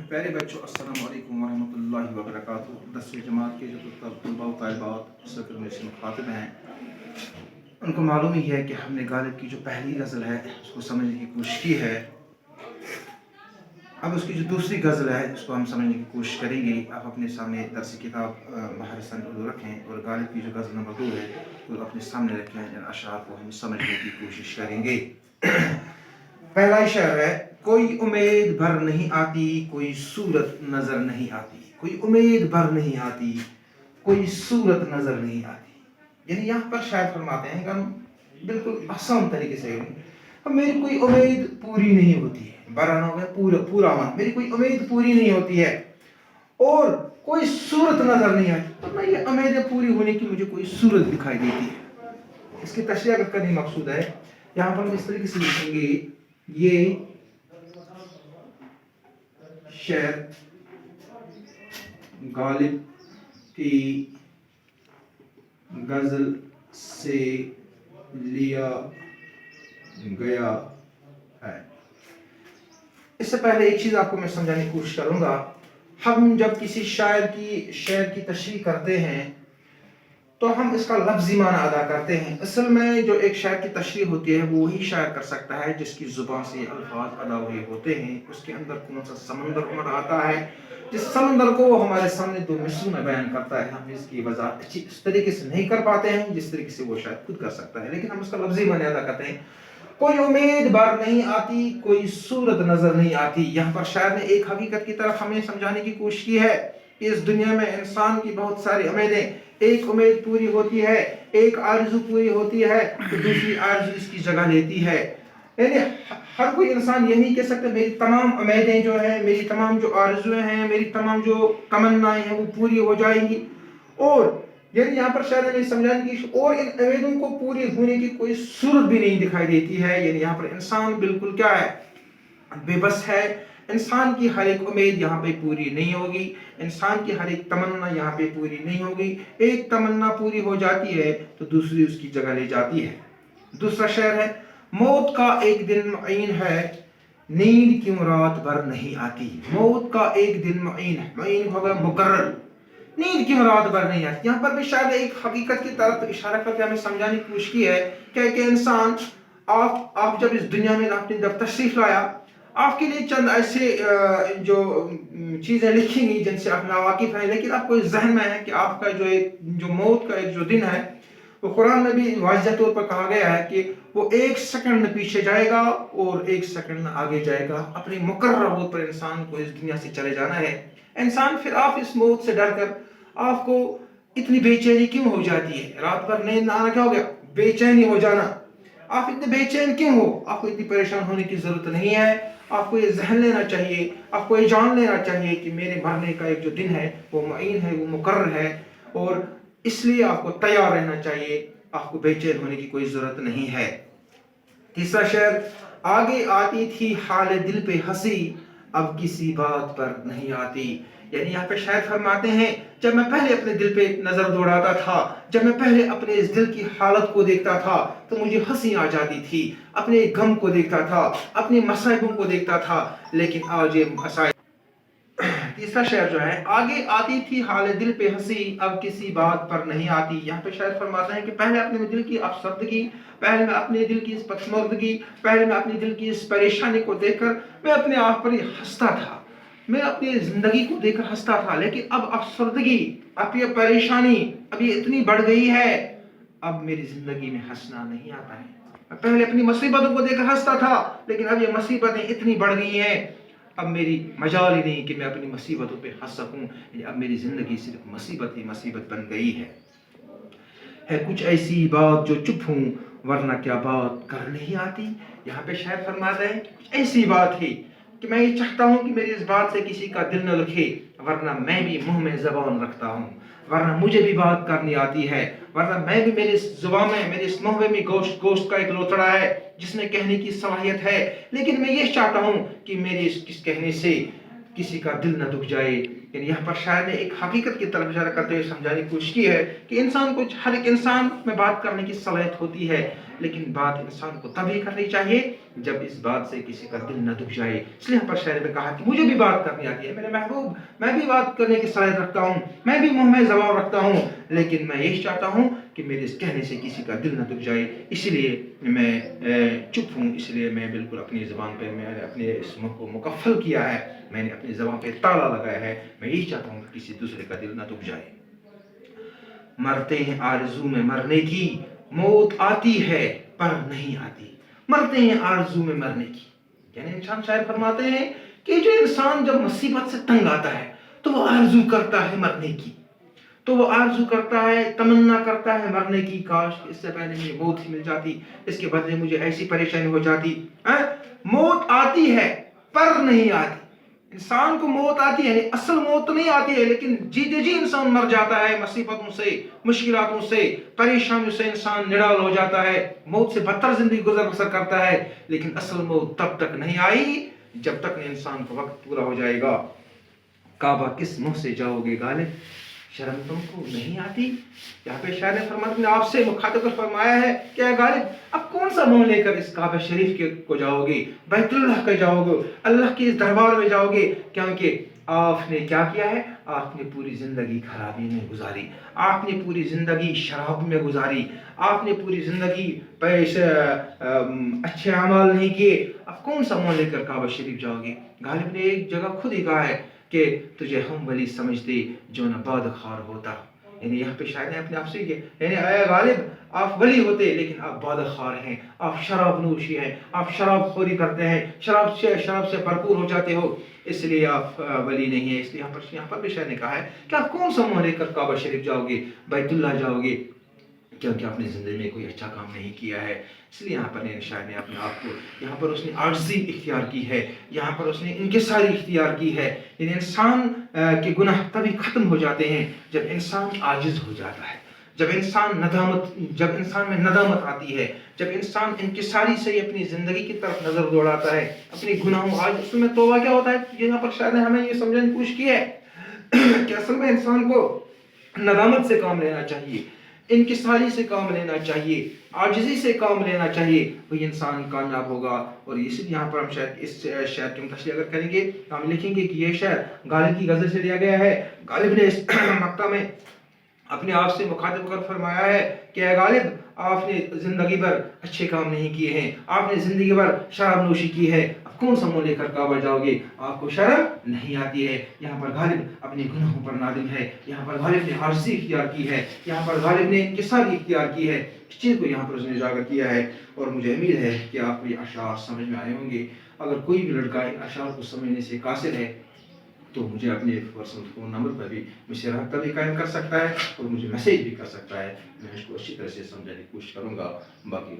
प्यारे बच्चों, अस्सलाम वालेकुम वरहमतुल्लाहि वबरकातुहू। 10वीं जमात के जो तलबा व तालिबात इस वक्त मेरे से मुखातिब हैं, उनको मालूम ही है कि हमने गालिब की जो पहली गज़ल है उसको समझने की कोशिश की है। अब उसकी जो दूसरी गज़ल है उसको हम समझने की कोशिश करेंगे। आप अपने सामने दरसी किताब महरसन उर्दू रखें और गालिब की जो गज़ल नंबर 2 है वो अपने सामने रखें। इन अशआर को हम समझने की कोशिश करेंगे। पहला शेर है, कोई उम्मीद भर नहीं आती, कोई सूरत नजर नहीं आती। कोई उम्मीद भर नहीं आती, कोई सूरत नजर नहीं आती। यानी यहाँ पर शायद फरमाते हैं कि हम बिल्कुल आसान तरीके से अब मेरी कोई उम्मीद पूरी नहीं होती है, बराना हो गया पूरा मन, मेरी कोई उम्मीद पूरी नहीं होती है और कोई सूरत नजर नहीं आती। तो मैं ये उम्मीदें पूरी होने की मुझे कोई सूरत दिखाई देती है। इसकी तशरीह करने मकसूद है, यहाँ पर हम इस तरीके से लिखेंगे, ये शेर गालिब की गजल से लिया गया है। इससे पहले एक चीज आपको मैं समझाने की कोशिश करूंगा। हम जब किसी शेर की तशरीह करते हैं तो हम इसका लफ्जी माना अदा करते हैं। असल में जो एक शायर की तशरीह होती है वो वही शायर कर सकता है जिसकी जुबान से अल्फाज अदा हुए होते हैं। उसके अंदर कौन सा समंदर उमड़ आता है, जिस समंदर को वो हमारे सामने दो मिसरों में बयान करता है। हम इसकी वजह अच्छी इस तरीके से नहीं कर पाते हैं जिस तरीके से वो शायद खुद कर सकता है, लेकिन हम उसका लफ्जी माना अदा करते हैं। कोई उम्मीद बार नहीं आती, कोई सूरत नजर नहीं आती। यहाँ पर शायर ने एक हकीकत की तरफ हमें समझाने की कोशिश की है कि इस दुनिया में इंसान की बहुत सारी उम्मीदें, एक उम्मीद पूरी होती है, एक आरज़ू पूरी होती है तो दूसरी आरज़ू इसकी जगह लेती है। यानी हर कोई इंसान ये नहीं कह सकता मेरी तमाम उम्मीदें जो है, मेरी तमाम जो आरज़ुएं हैं, मेरी तमाम जो तमन्नाएं हैं वो पूरी हो जाएंगी। और यानी यहाँ पर शायद हमें समझाने की और इन उम्मीदों को पूरी होने की कोई सूरत भी नहीं दिखाई देती है। यानी यहाँ पर इंसान बिल्कुल क्या है, बेबस है। इंसान की हर एक उम्मीद यहाँ पे पूरी नहीं होगी, इंसान की हर एक तमन्ना यहाँ पे पूरी नहीं होगी। एक तमन्ना पूरी हो जाती है तो दूसरी उसकी जगह ले जाती है। दूसरा शेर है, मौत का एक दिन मुअय्यन है, नींद क्यों रात भर नहीं आती। मौत का एक दिन मुअय्यन होगा मुकर्रर, नींद क्यों रात भर नहीं आती। यहाँ पर भी शायद एक हकीकत की तरफ इशारा करके हमें समझाने की कोशिश की है कि इंसान आप जब इस दुनिया में आपने जब तशरीफ लाया, आपके लिए चंद ऐसे जो चीजें लिखी गई जिनसे आप नावाकिफ हैं, लेकिन आपको इस जहन में है कि आपका जो मौत का एक जो दिन है वो कुरान में भी वाज़ेह तौर पर कहा गया है कि वो एक सेकंड पीछे जाएगा और एक सेकंड आगे जाएगा। अपनी मुकर्रर वक्त पर इंसान को इस दुनिया से चले जाना है। इंसान फिर आप इस मौत से डर कर आपको इतनी बेचैनी क्यों हो जाती है, रात भर नींद आना क्या हो गया, बेचैनी हो जाना। आप इतने बेचैन क्यों हो, आपको इतनी परेशान होने की जरूरत नहीं है। आपको ये जहन लेना चाहिए, आपको ये जान लेना चाहिए कि मेरे मरने का एक जो दिन है वो मुअय्यन है, वो मुकर्रर है और इसलिए आपको तैयार रहना चाहिए, आपको बेचैन होने की कोई जरूरत नहीं है। तीसरा शेर, आगे आती थी हाल दिल पे हंसी, अब किसी बात पर नहीं आती। यानी यहाँ पे शायद फरमाते हैं, जब मैं पहले अपने दिल पे नजर दौड़ाता था, जब मैं पहले अपने इस दिल की हालत को देखता था तो मुझे हंसी आ जाती थी, अपने गम को देखता था, अपने मसाइबों को देखता था, लेकिन आज ये मसाइब। तीसरा शेर जो है, आगे आती थी हाल दिल पे हंसी, अब किसी बात पर नहीं आती। यहाँ पे शायद फरमाते हैं कि पहले अपने दिल की अफसरदगी, पहले मैं अपने दिल की इस पसमर्दगी, पहले मैं अपने दिल की इस परेशानी को देखकर मैं अपने आप पर ही हंसता था, मैं अपनी जिंदगी को देखकर हंसता था, लेकिन अब अफसरदगी, अब ये परेशानी अब ये इतनी बढ़ गई है, अब मेरी जिंदगी में हंसना नहीं आता है। मैं पहले अपनी मुसीबतों को देखकर हंसता था, लेकिन अब ये मुसीबतें इतनी बढ़ गई हैं, अब मेरी मजाल ही नहीं कि मैं अपनी मुसीबतों पे हंस सकूं। अब मेरी जिंदगी सिर्फ मुसीबत ही मुसीबत बन गई है कुछ ऐसी बात जो चुप हूं वरना क्या बात कर नहीं आती। यहाँ पे शायद फरमाता है कुछ ऐसी बात है कि मैं ये चाहता हूँ कि मेरी इस बात से किसी का दिल न दुखे, वरना मैं भी मुंह में जबान रखता हूँ, वरना मुझे भी बात करनी आती है, वरना मैं भी मेरे इस जुबान में, मेरे इस मुंह में गोश्त का एक लोथड़ा है जिसमें कहने की सलाहियत है, लेकिन मैं ये चाहता हूँ कि मेरे इस कहने से किसी का दिल न दुख जाए। यानी यहाँ पर शायर ने एक हकीकत की तरफ इशारा करते हुए समझाने की कोशिश की है कि इंसान को, हर एक इंसान में बात करने की सलाहियत होती है, लेकिन बात इंसान को तभी करनी चाहिए जब इस बात से किसी का दिल न दुख जाए। इसलिए यहाँ पर शायर ने कहा कि मुझे भी बात करनी आती है, मेरे महबूब, मैं भी बात करने की सलाहियत रखता हूँ, मैं भी मुंह में ज़बान रखता हूँ, लेकिन मैं यही चाहता हूँ कि मेरे इस कहने से किसी का दिल न दुख जाए, इसलिए मैं चुप हूँ, इसलिए मैं बिल्कुल अपनी ज़बान पे, मैंने अपने इस मुँह को मुकफ़ल किया है, मैंने अपनी ज़बान पे ताला लगाया है, मैं यही चाहता हूँ कि किसी दूसरे का दिल न दुख जाए। मरते हैं आरज़ू में मरने की, मौत आती है पर नहीं आती। मरते हैं आरज़ू में मरने की, यानी इंसान, शायर फरमाते हैं कि जो इंसान जब मुसीबत से तंग आता है तो वो आरज़ू करता है मरने की, तो वो आरज़ू करता है, तमन्ना करता है मरने की, काश इससे पहले मुझे मौत ही मिल जाती, इसके बदले मुझे ऐसी परेशानी हो जाती। मौत आती है पर नहीं आती। इंसान को मौत आती है, असल मौत तो नहीं आती है, लेकिन जीते जी इंसान मर जाता है, मुसीबतों से, मुश्किलातों से, परेशानियों से इंसान निडाल हो जाता है, मौत से बदतर जिंदगी गुजर बसर करता है, लेकिन असल मौत तब तक नहीं आई जब तक इंसान का वक्त पूरा हो जाएगा। काबा किस मुंह से जाओगे गालिब, शर्म तुमको नहीं आती। यहाँ पे शायर ने फरमाया, आपसे मुखातिब कर फरमाया है, क्या गालिब अब कौन सा मुंह लेकर इस काबा शरीफ के को जाओगे, बैतुल्लाह के जाओगे, अल्लाह के इस दरबार में जाओगे, क्योंकि आपने क्या किया है, आपने पूरी जिंदगी खराबी में गुजारी, आपने पूरी जिंदगी शराब में गुजारी, आपने पूरी जिंदगी पैसे अच्छे अमाल नहीं किए, अब कौन सा मुंह लेकर काबा शरीफ जाओगे। गालिब ने एक जगह खुद ही कहा है कि तुझे हम वली समझते जो न बाद खार होता। यानी यहाँ पे शायद ने अपने आप से किया, यानी आया गालिब आप वली होते लेकिन आप बाद खार हैं, आप शराब नोशी हैं, आप शराब खोरी करते हैं, शराब से भरपूर हो जाते हो, इसलिए आप वली नहीं है। इसलिए यहाँ पर भी शायद ने कहा है कि आप कौन सा मुंह लेकर काबा शरीफ जाओगे, बैतुल्लाह जाओगे, क्योंकि आपने ज़िंदगी में कोई अच्छा काम नहीं किया है। इसलिए यहाँ पर शायर ने अपने आप को, यहाँ पर उसने आजिज़ी इख्तियार की है, यहाँ पर उसने इनकिसारी इख्तियार की है। यानी इंसान के गुनाह तभी ख़त्म हो जाते हैं जब इंसान आजिज़ हो जाता है, जब इंसान में नदामत आती है, जब इंसान इनकिसारी से अपनी ज़िंदगी की तरफ नज़र दौड़ाता है, अपने गुनाहों, आज उसमें तौबा क्या होता है, यहाँ पर शायद ने हमें ये समझने की कोशिश की है कि असल में इंसान को नदामत से काम लेना चाहिए, इनकिसारी से काम लेना चाहिए, आजिज़ी से काम लेना चाहिए, वही इंसान कामयाब होगा। और इसीलिए यहाँ पर हम शायद इस शेर की तशरीह अगर करेंगे तो हम लिखेंगे कि ये शेर गालिब की गज़ल से लिया गया है। गालिब ने इस मक्ता में अपने आप से मुखातिब कर फरमाया है कि गालिब आपने ज़िंदगी भर अच्छे काम नहीं किए हैं, आपने ज़िंदगी भर शराब नोशी की है, अब कौन सा मुंह लेकर काबा जाओगे, आपको शर्म नहीं आती है। यहाँ पर गालिब अपने गुनाहों पर नादिम है, यहाँ पर गालिब ने आजिज़ी इख्तियार की है, यहाँ पर गालिब ने इनकिसारी इख्तियार की है, इस चीज़ को यहाँ पर उसने उजागर किया है। और मुझे उम्मीद है कि आपको ये अशार समझ में आए होंगे। अगर कोई भी लड़का इन अशार को समझने से कासिर है तो मुझे अपने पर्सनल फ़ोन नंबर पर भी मुझसे रब्ता भी कायम कर सकता है और मुझे मैसेज भी कर सकता है, मैं इसको अच्छी तरह से समझाने की कोशिश करूँगा। बाकी